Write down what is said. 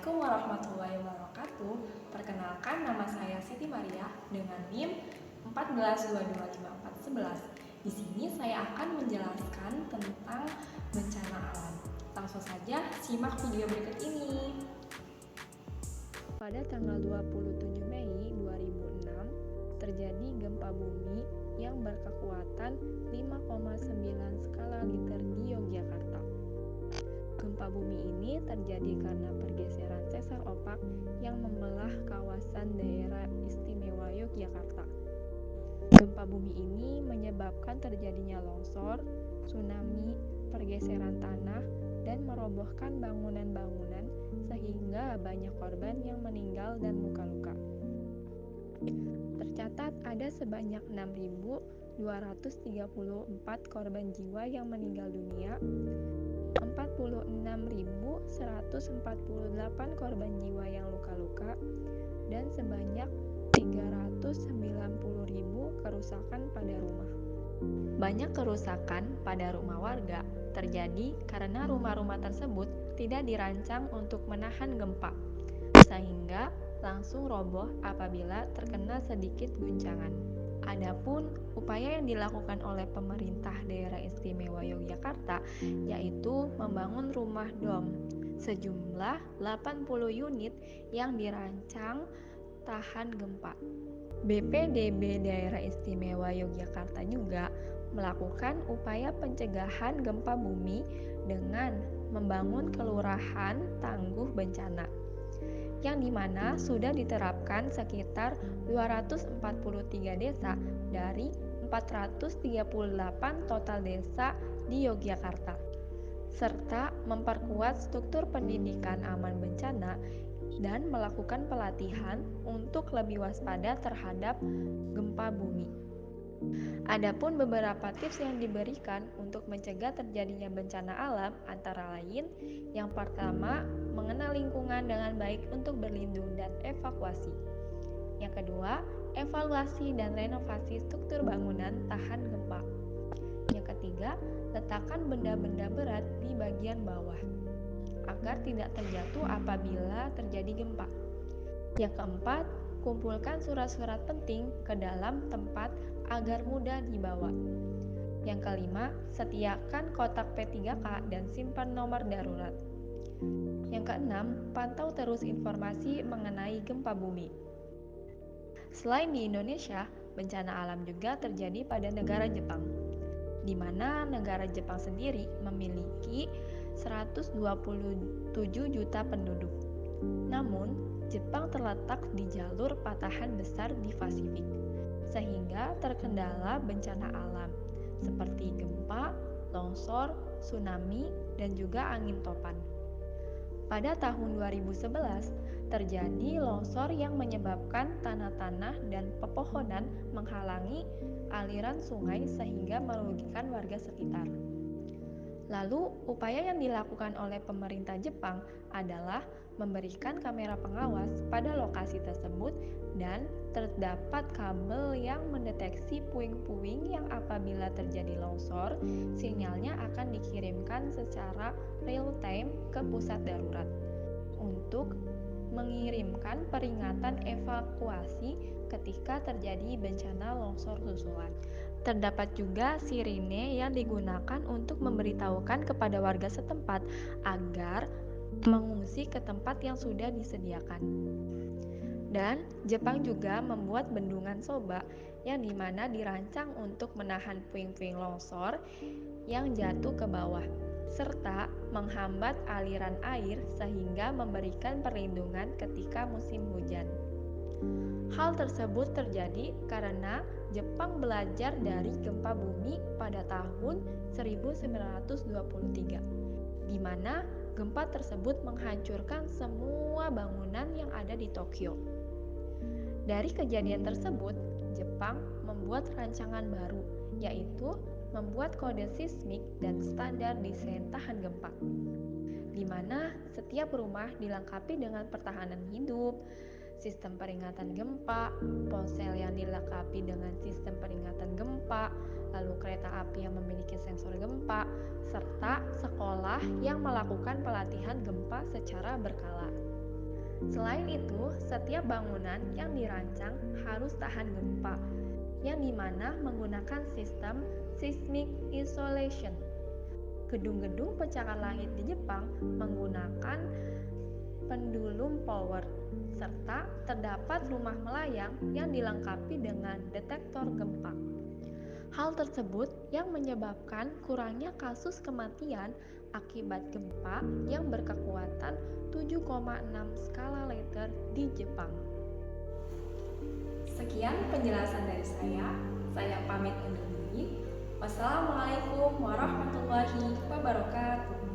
Assalamualaikum warahmatullahi wabarakatuh. Perkenalkan, nama saya Siti Maria dengan NIM 1422541. Di sini saya akan menjelaskan tentang bencana alam. Langsung saja simak video berikut ini. Pada tanggal 27 Mei 2006, terjadi gempa bumi yang berkekuatan 5,9 skala Richter di Yogyakarta. Gempa bumi ini terjadi karena pergeseran sesar opak yang membelah kawasan daerah istimewa Yogyakarta. Gempa bumi ini menyebabkan terjadinya longsor, tsunami, pergeseran tanah, dan merobohkan bangunan-bangunan sehingga banyak korban yang meninggal dan luka-luka. Tercatat ada sebanyak 6.234 korban jiwa yang meninggal dunia, 46.148 korban jiwa yang luka-luka, dan sebanyak 390.000 kerusakan pada rumah. Banyak kerusakan pada rumah warga terjadi karena rumah-rumah tersebut tidak dirancang untuk menahan gempa, sehingga langsung roboh apabila terkena sedikit guncangan. Adapun upaya yang dilakukan oleh pemerintah daerah istimewa Yogyakarta yaitu membangun rumah dom sejumlah 80 unit yang dirancang tahan gempa. BPDB Daerah Istimewa Yogyakarta juga melakukan upaya pencegahan gempa bumi dengan membangun kelurahan tangguh bencana, yang dimana sudah diterapkan sekitar 243 desa dari 438 total desa di Yogyakarta, serta memperkuat struktur pendidikan aman bencana dan melakukan pelatihan untuk lebih waspada terhadap gempa bumi. Adapun beberapa tips yang diberikan untuk mencegah terjadinya bencana alam antara lain, yang pertama, mengenal lingkungan dengan baik untuk berlindung dan evakuasi. Yang kedua, evaluasi dan renovasi struktur bangunan tahan gempa. Yang ketiga, letakkan benda-benda berat di bagian bawah agar tidak terjatuh apabila terjadi gempa. Yang keempat, kumpulkan surat-surat penting ke dalam tempat agar mudah dibawa. Yang kelima, sediakan kotak P3K dan simpan nomor darurat. Yang keenam, pantau terus informasi mengenai gempa bumi. Selain di Indonesia, bencana alam juga terjadi pada negara Jepang, di mana negara Jepang sendiri memiliki 127 juta penduduk. Namun, Jepang terletak di jalur patahan besar di Pasifik, sehingga terkendala bencana alam seperti gempa, longsor, tsunami, dan juga angin topan. Pada tahun 2011, terjadi longsor yang menyebabkan tanah-tanah dan pepohonan menghalangi aliran sungai sehingga merugikan warga sekitar. Lalu, upaya yang dilakukan oleh pemerintah Jepang adalah memberikan kamera pengawas pada lokasi tersebut dan terdapat kabel yang mendeteksi puing-puing yang apabila terjadi longsor, sinyalnya akan dikirimkan secara real time ke pusat darurat untuk mengirimkan peringatan evakuasi ketika terjadi bencana longsor susulan. Terdapat juga sirine yang digunakan untuk memberitahukan kepada warga setempat agar mengungsi ke tempat yang sudah disediakan. Dan Jepang juga membuat bendungan Soba yang dimana dirancang untuk menahan puing-puing longsor yang jatuh ke bawah, serta menghambat aliran air sehingga memberikan perlindungan ketika musim hujan. Hal tersebut terjadi karena Jepang belajar dari gempa bumi pada tahun 1923, di mana gempa tersebut menghancurkan semua bangunan yang ada di Tokyo. Dari kejadian tersebut, Jepang membuat rancangan baru, yaitu membuat kode seismik dan standar desain tahan gempa, di mana setiap rumah dilengkapi dengan pertahanan hidup, sistem peringatan gempa, ponsel yang dilengkapi dengan sistem peringatan gempa, lalu kereta api yang memiliki sensor gempa, serta sekolah yang melakukan pelatihan gempa secara berkala. Selain itu, setiap bangunan yang dirancang harus tahan gempa, yang dimana menggunakan sistem seismic isolation. Gedung-gedung pencakar langit di Jepang menggunakan pendulum power, serta terdapat rumah melayang yang dilengkapi dengan detektor gempa. Hal tersebut yang menyebabkan kurangnya kasus kematian akibat gempa yang berkekuatan 7,6 skala Richter di Jepang. Sekian penjelasan dari saya pamit undur diri. Wassalamualaikum warahmatullahi wabarakatuh.